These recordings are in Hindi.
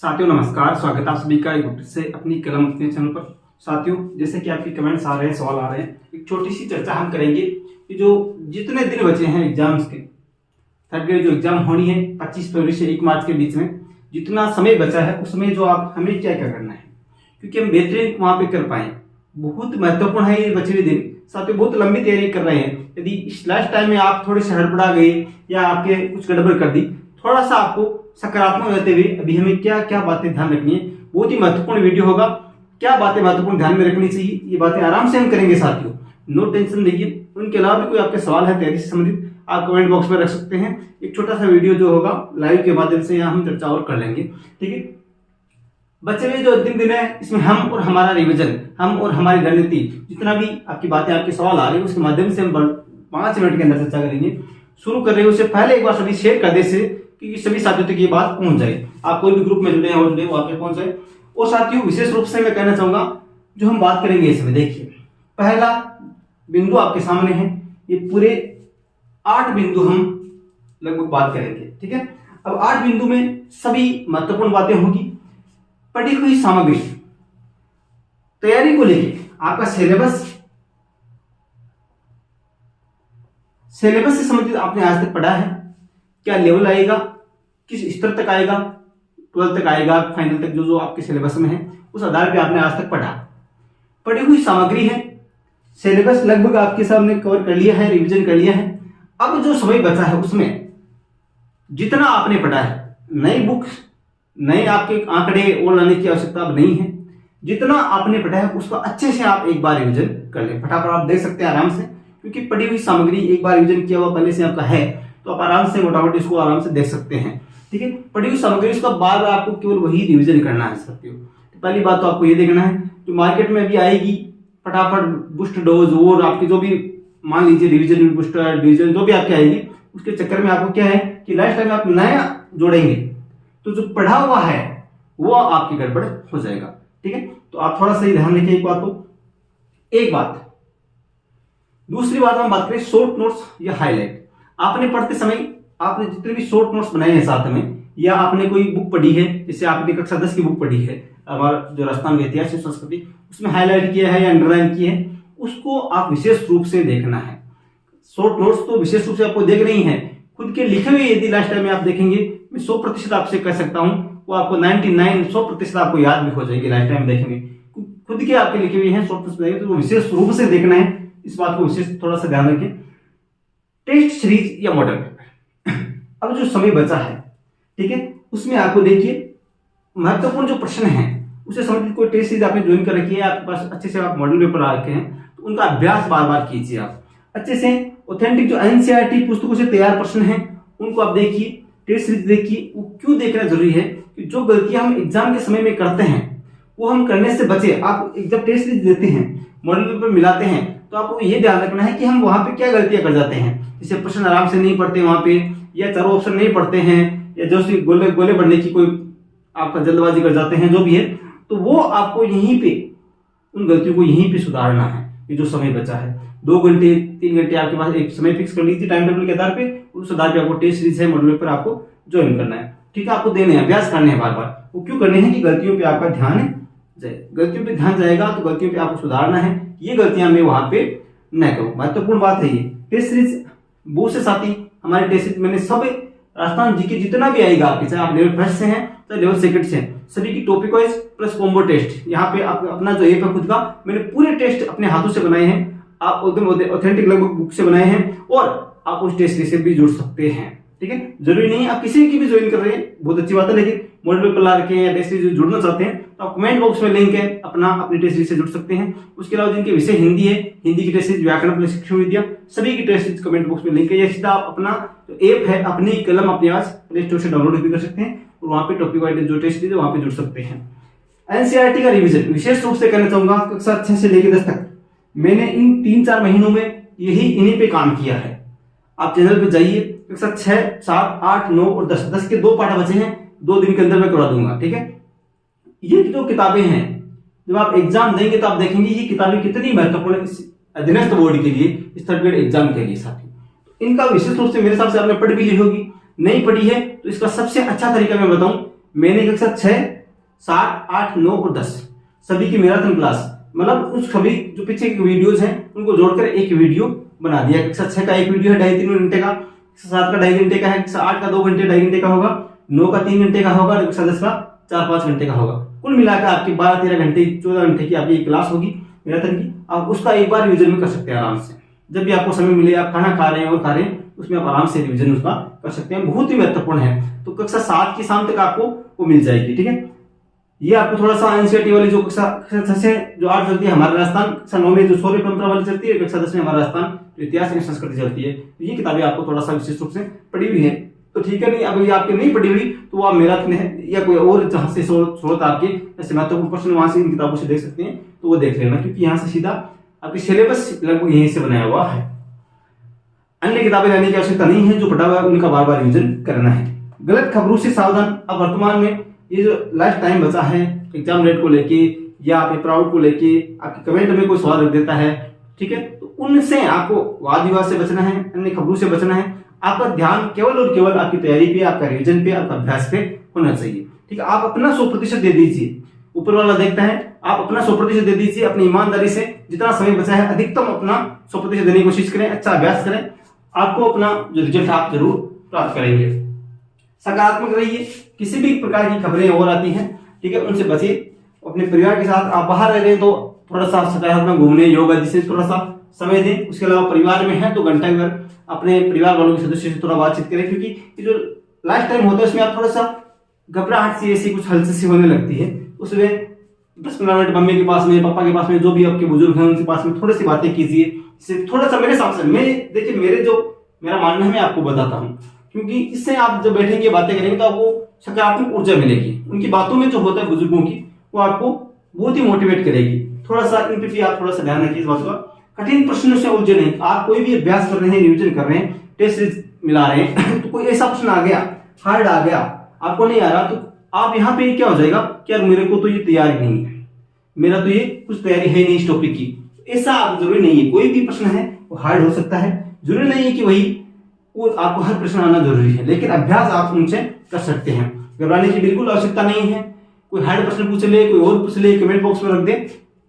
साथियों नमस्कार, स्वागत है आप सभी का एक बार से अपनी कलम अपने चैनल पर। साथियों, जैसे कि आपके कमेंट्स आ रहे हैं, सवाल आ रहे हैं, एक छोटी सी चर्चा हम करेंगे कि जो जितने दिन बचे हैं एग्जाम्स के, थर्ड ग्रेड जो एग्जाम होनी है 25 फरवरी से 1 मार्च के बीच में, जितना समय बचा है उसमें जो आप हमें क्या क्या करना है, क्योंकि हम बेहतरीन वहां पे कर पाए। बहुत महत्वपूर्ण है ये बचे हुए दिन। साथियों, बहुत लंबी तैयारी कर रहे हैं। यदि इस लास्ट टाइम में आप थोड़े से हड़बड़ा गए या आपके कुछ गड़बड़ कर दी, थोड़ा सा आपको सकारात्मक रहते हुए अभी हमें क्या क्या बातें ध्यान रखनी है, बहुत ही महत्वपूर्ण वीडियो होगा। क्या बातें महत्वपूर्ण ध्यान में रखनी चाहिए, ये बातें आराम से हम करेंगे साथियों, नो टेंशन लीजिए। उनके अलावा भी कोई आपके सवाल है तैयारी से संबंधित, आप कमेंट बॉक्स में रख सकते हैं। एक छोटा सा वीडियो जो होगा लाइव के माध्यम से यहाँ हम चर्चा और कर लेंगे, ठीक है। बच्चे हुए जो अंतिम दिन है, इसमें हम और हमारा रिविजन, हम और हमारी रणनीति, जितना भी आपकी बातें, आपके सवाल आ रहे हैं, उसके माध्यम से हम 5 मिनट के अंदर चर्चा करेंगे। शुरू कर रहे हैं उससे पहले एक बार सभी शेयर कर दे से कि सभी साथियों तक ये बात पहुंच जाए। आप कोई भी ग्रुप में जुड़े हैं और जुड़े वहां पे पहुंच जाए। और साथियों, विशेष रूप से मैं कहना चाहूंगा, जो हम बात करेंगे इसमें, देखिए पहला बिंदु आपके सामने है, ये पूरे 8 बिंदु हम लगभग बात करेंगे, ठीक है। अब 8 बिंदु में सभी महत्वपूर्ण बातें होगी। पढ़ी हुई सामग्री, तैयारी को लेके आपका सिलेबस से संबंधित आपने आज तक पढ़ा है, क्या लेवल आएगा, किस स्तर तक आएगा, 12 तक आएगा, फाइनल तक जो जो आपके सिलेबस में है, उस आधार पे आपने आज तक पढ़ा। पढ़ी हुई सामग्री है, सिलेबस लगभग आपके सामने कवर कर लिया है, रिवीजन कर लिया है। अब जो समय बचा है उसमें जितना आपने पढ़ा है, नई बुक्स, नए आपके आंकड़े और लाने की आवश्यकता अब नहीं है। जितना आपने पढ़ा है उसका अच्छे से आप एक बार रिवीजन कर लें। फटाफट आप देख सकते हैं आराम से, क्योंकि पढ़ी हुई सामग्री एक बार रिवीजन किया हुआ पहले से आपका है, तो आप आराम से मोटामोटी इसको आराम से देख सकते हैं, ठीक है। पढ़ी हुई सामग्री, उसका बाद आपको केवल वही रिवीजन करना है साथियों। तो पहली बात तो आपको ये देखना है, जो मार्केट में अभी आएगी फटाफट बूस्ट डोज और आपकी जो भी मान लीजिए रिवीजन बूस्टर डिवीजन जो भी आपके आएगी, उसके चक्कर में आपको क्या है कि लास्ट टाइम आप नया जोड़ेंगे तो जो पढ़ा हुआ है वो आपकी गड़बड़ हो जाएगा, ठीक है। तो आप थोड़ा सा ध्यान रखिए एक बात तो, एक बात। दूसरी बात हम बात करें शॉर्ट नोट्स या हाईलाइट। आपने पढ़ते समय आपने जितने भी शॉर्ट नोट्स बनाए हैं साथ में, या आपने कोई बुक पढ़ी है, जैसे आपने कक्षा 10 की बुक पढ़ी है, हमारा जो राजस्थान में इतिहास संस्कृति, उसमें हाईलाइट किया है या अंडरलाइन किया है, उसको आप विशेष रूप से देखना है। शॉर्ट नोट्स तो विशेष रूप से आपको देख नहीं है, खुद के लिखे हुए यदि लास्ट टाइम में आप देखेंगे, मैं 100% आपसे कह सकता हूं, वो आपको 99-100% आपको याद भी हो जाएगी लास्ट टाइम देखेंगे। खुद के आपके लिखे हुए हैं शॉर्ट नोट्स, तो विशेष रूप से देखना है, इस बात को विशेष थोड़ा सा ध्यान रखें। टेस्ट सीरीज या मॉडल पेपर, अब जो समय बचा है, ठीक है, उसमें आपको देखिए महत्वपूर्ण जो प्रश्न है उसे संबंधित कोई टेस्ट सीरीज आपने ज्वाइन कर रखी है, आपके पास अच्छे से आप मॉडल पेपर आ रखे हैं, तो उनका अभ्यास बार बार कीजिए आप अच्छे से। ऑथेंटिक जो एनसीईआरटी पुस्तकों से तैयार प्रश्न है उनको आप देखिए, टेस्ट सीरीज देखिए। वो क्यों देखना जरूरी है कि जो गलतियां हम एग्जाम के समय में करते हैं वो हम करने से बचे। आप जब टेस्ट सीरीज देते हैं, मॉडल पेपर मिलाते हैं, तो आपको ये ध्यान रखना है कि हम वहां पे क्या गलतियां कर जाते हैं। जैसे प्रश्न आराम से नहीं पढ़ते वहां पे, या चारों ऑप्शन नहीं पढ़ते हैं, या जो सी गोले गोले बढ़ने की कोई आपका जल्दबाजी कर जाते हैं, जो भी है, तो वो आपको यहीं पे उन गलतियों को यहीं पे सुधारना है। ये जो समय बचा है 2 घंटे 3 घंटे आपके पास एक समय फिक्स कर लीजिए टाइम टेबल के आधार पे, उस आधार पे आपको टेस्ट सीरीज है मॉडल पेपर आपको ज्वाइन करना है, ठीक है। आपको देने हैं, अभ्यास करने हैं बार बार। वो क्यों करने हैं कि गलतियों पे आपका ध्यान जाए, गलतियों पे ध्यान जाएगा तो गलतियों पे आपको सुधारना है, ये गलतियां मैं वहां पे न करूं। महत्वपूर्ण बात है ये टेस्ट सीरीज। बहुत से साथी हमारे टेस्ट सीरीज मैंने सब राजस्थान जी के जितना भी आएगा आपके, चाहे आप लेवल फर्स्ट से हैं चाहे लेवल सेकंड से हैं, सभी की topic wise plus combo test, यहाँ पे आप अपना जो ऐप है खुद का, मैंने पूरे टेस्ट अपने हाथों से बनाए हैं, आप एकदम ऑथेंटिक लगभग बुक से बनाए हैं, और आप उस टेस्ट सीरीज से भी जुड़ सकते हैं, ठीक है। जरूरी नहीं है आप किसी की भी ज्वाइन कर रहे हैं, बहुत अच्छी बात है, लेकिन मॉडल पेपर ला रखे हैं या टेस्ट सीरीज जुड़ना चाहते हैं तो आप कमेंट बॉक्स में लिंक है, अपनी टेस्ट सीरीज से जुड़ सकते हैं। उसके अलावा जिनके विषय हिंदी है, हिंदी की टेस्ट सीरीज, व्याकरण प्लस शिक्षण विद्या, सभी की टेस्ट सीरीज कमेंट बॉक्स में लिंक है, या सीधा आप अपना जो ऐप है अपनी कलम अपने पास प्ले स्टोर से डाउनलोड भी कर सकते हैं, और वहां पे टॉपिक वाइज जो टेस्ट सीरीज है वहां पे जुड़ सकते हैं। एनसीईआरटी का रिवीजन विशेष रूप से कहना चाहूंगा, कक्षा 6 से लेकर 10 तक मैंने इन 3-4 महीनों में इन्हीं पे काम किया है। आप चैनल पे जाइए, कक्षा 6, 7, 8, 9 और 10 के 2 पाठ बचे हैं, 2 दिन के अंदर मैं करवा दूंगा, ठीक है। ये जो किताबें हैं, जब आप एग्जाम देंगे तो आप देखेंगे ये किताबें कितनी महत्वपूर्ण है इस अधीनस्थ बोर्ड के लिए, इस थर्ड ग्रेड एग्जाम के लिए साथी। तो इनका विशेष रूप से मेरे हिसाब से आपने पढ़ भी ली होगी, नहीं पढ़ी है तो इसका सबसे अच्छा तरीका मैं बताऊं, मैंने कक्षा 6, 7, 8, 9 और 10 सभी की मैराथन क्लास, मतलब उस सभी जो पीछे के वीडियोज हैं उनको जोड़कर एक वीडियो बना दिया। कक्षा 6 का एक वीडियो है 2.5-3 घंटे का, कक्षा 7 का 2.5 घंटे का है, कक्षा 8 का 2 घंटे 2.5 घंटे का होगा, 9 का 3 घंटे का होगा और कक्षा 10 का 4-5 घंटे का होगा। कुल मिलाकर आपकी 12-13 घंटे 14 घंटे की आपकी क्लास होगी मैराथन की। आप उसका एक बार रिविजन भी कर सकते हैं आराम से, जब भी आपको समय मिले, आप खाना खा रहे हैं और खा रहे हैं उसमें आप आराम से रिविजन उसका कर सकते हैं, बहुत ही महत्वपूर्ण है। तो कक्षा 7 की शाम तक आपको वो मिल जाएगी, ठीक है। ये आपको थोड़ा सा एनसीईआरटी वाली जो कक्षा 6 से जो 8 चलती है हमारा राजस्थान, कक्षा 9 में जो शौर्य परंपरा वाली चलती है, कक्षा 10 में हमारा राजस्थान जो इतिहास एवं संस्कृति चलती है। तो ये किताबें आपको थोड़ा सा विशेष रूप से पढ़ी हुई है तो ठीक है। नहीं अगर ये आपकी नहीं पढ़ी हुई तो आप मैराथन है या कोई और जहां से स्रोत आपके जैसे महत्वपूर्ण प्रश्न वहां से इन किताबों से देख सकते हैं, तो वो देख लेना, क्योंकि यहाँ से सीधा आपकी सिलेबस लगभग यहीं से बनाया हुआ है। अन्य किताबें लेने की आवश्यकता नहीं है, जो पढ़ा हुआ है उनका बार बार रिविजन करना है। गलत खबरों से सावधान। अब वर्तमान में ये जो लास्ट टाइम बचा है एग्जाम डेट को लेके या पेपर आउट को लेके आपके कमेंट में कोई सवाल रख देता है, ठीक है, तो उनसे आपको वाद विवाद से बचना है, अन्य खबरों से बचना है। आपका ध्यान केवल और केवल आपकी तैयारी पे, आपका रिविजन पे, आपका अभ्यास पे होना चाहिए, ठीक है। आप अपना 100% दे दीजिए, ऊपर वाला देखता है, आप अपना 100% दे दीजिए अपनी ईमानदारी से। जितना समय बचा है अधिकतम अपना 100% देने की कोशिश करें, अच्छा अभ्यास करें, आपको अपना जो रिजल्ट आप जरूर प्राप्त करेंगे। सकारात्मक रहिए, किसी भी प्रकार की खबरें और आती हैं, ठीक है, उनसे बचिए। अपने परिवार के साथ आप बाहर रह रहे हैं तो थोड़ा सा सकारात्मक घूमने, योगा जिसे थोड़ा सा समय दें। उसके अलावा परिवार में है तो घंटा भर अपने परिवार वालों के सदस्यों से थोड़ा बातचीत करें, क्योंकि ये जो लास्ट टाइम होता है उसमें आप थोड़ा सा घबराहट सी ऐसी कुछ हलचल सी होने लगती है। उसमें 10-15 मिनट मम्मी के पास में, पापा के पास में, जो भी आपके बुजुर्ग हैं उनके पास में थोड़ी सी बातें कीजिए। इससे थोड़ा सा मेरे हिसाब से, मैं देखिए मेरा मानना है मैं आपको बताता हूँ, क्योंकि इससे आप जब बैठेंगे बातें करेंगे तो आपको सकारात्मक ऊर्जा मिलेगी। उनकी बातों में जो होता है बुजुर्गों की, वो आपको बहुत ही मोटिवेट करेगी। थोड़ा सा इन पे भी आप थोड़ा सा ध्यान रखिए इस बात का। कठिन प्रश्नों से उलझे नहीं। आप कोई भी अभ्यास कर रहे हैं, रिविजन कर रहे हैं, टेस्ट मिला रहे हैं तो कोई ऐसा प्रश्न आ गया, हार्ड आ गया, आपको नहीं आ रहा, तो आप यहाँ पे क्या हो जाएगा कि यार मेरे को तो ये तैयारी नहीं है, मेरा तो ये कुछ तैयारी है नहीं इस टॉपिक की। ऐसा जरूरी नहीं है, कोई भी प्रश्न है वो हार्ड हो सकता है, जरूरी नहीं है कि वही वो आपको हर प्रश्न आना जरूरी है, लेकिन अभ्यास आप उनसे कर सकते हैं। घबराने की बिल्कुल आवश्यकता नहीं है। कोई हार्ड प्रश्न पूछ ले, कोई और पूछ ले, कमेंट बॉक्स में रख दे,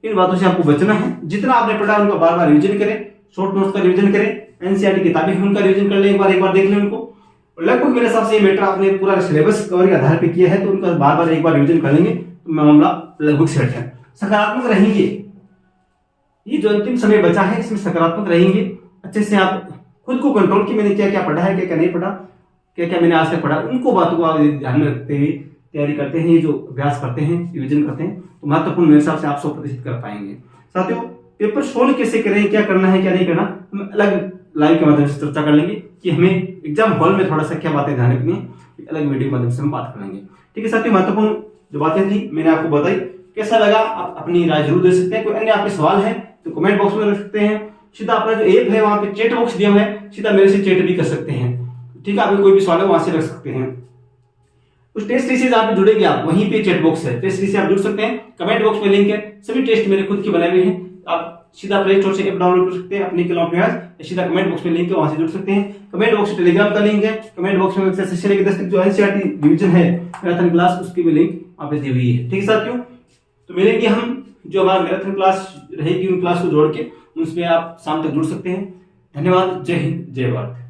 इन बातों से आपको बचना है। जितना आपने पढ़ा उनका बार बार रिविजन करें, शॉर्ट नोट्स का रिविजन करें, एनसीईआरटी किताबें हैं उनका रिविजन कर ले, एक बार देख लें उनको। लगभग मेरे हिसाब से ये मैटर आपने पूरा सिलेबस कवर के आधार पे किया है, तो उनका बार बार एक बार रिविजन कर लेंगे तो मामला लगभग सेट है। सकारात्मक रहेंगे, ये जो अंतिम समय बचा है इसमें सकारात्मक रहेंगे। अच्छे से आप खुद को कंट्रोल की, मैंने क्या क्या पढ़ा है, क्या क्या नहीं पढ़ा, क्या क्या मैंने आज तक पढ़ा, उनको बातों को आप ध्यान में रखते हुए तैयारी करते हैं, ये जो अभ्यास करते हैं, रिविजन करते हैं, तो महत्वपूर्ण मेरे हिसाब से आप 100% कर पाएंगे। साथियों, पेपर सोल्व कैसे करें, क्या करना है क्या नहीं करना, हम अलग लाइव के माध्यम से चर्चा कर लेंगे कि हमें एग्जाम हॉल में थोड़ा सा क्या बातें ध्यान रखनी है, अलग वीडियो के माध्यम से हम बात कर लेंगे, ठीक है। साथियों, महत्वपूर्ण जो बातें थी मैंने आपको बताई, कैसा लगा आप अपनी राय जरूर दे सकते हैं। कोई अन्य आपके सवाल है तो कमेंट बॉक्स में रख सकते हैं। सीधा अपना जो ऐप है वहां पे चैट बॉक्स दिया हुआ है, सीधा मेरे से चैट भी कर सकते हैं, ठीक है। आपको कोई भी सवाल है वहां से रख सकते हैं। उस टेस्ट सीरीज आप जुड़ेंगे, आप वहीं पे चैट बॉक्स है, टेस्ट सीरीज से आप जुड़ सकते हैं। कमेंट बॉक्स में लिंक है, सभी टेस्ट मेरे खुद के बनाए हुए हैं। आप सीधा प्ले स्टोर से ऐप डाउनलोड कर सकते हैं अपने के लॉन्च में, सीधा कमेंट बॉक्स में लिंक है, वहां से जुड़ सकते हैं। कमेंट बॉक्स में टेलीग्राम का लिंक है, कमेंट बॉक्स में से 10 तक जो एनसीईआरटी डिवीजन है मैराथन क्लास, उसकी भी लिंक वहां पे दी हुई है, ठीक है साथियों। तो मिलेंगे हम, जो हमारा मैराथन क्लास रहेगी उन क्लास को जोड़ के, उसमें आप शाम तक जुड़ सकते हैं। धन्यवाद। जय हिंद, जय भारत।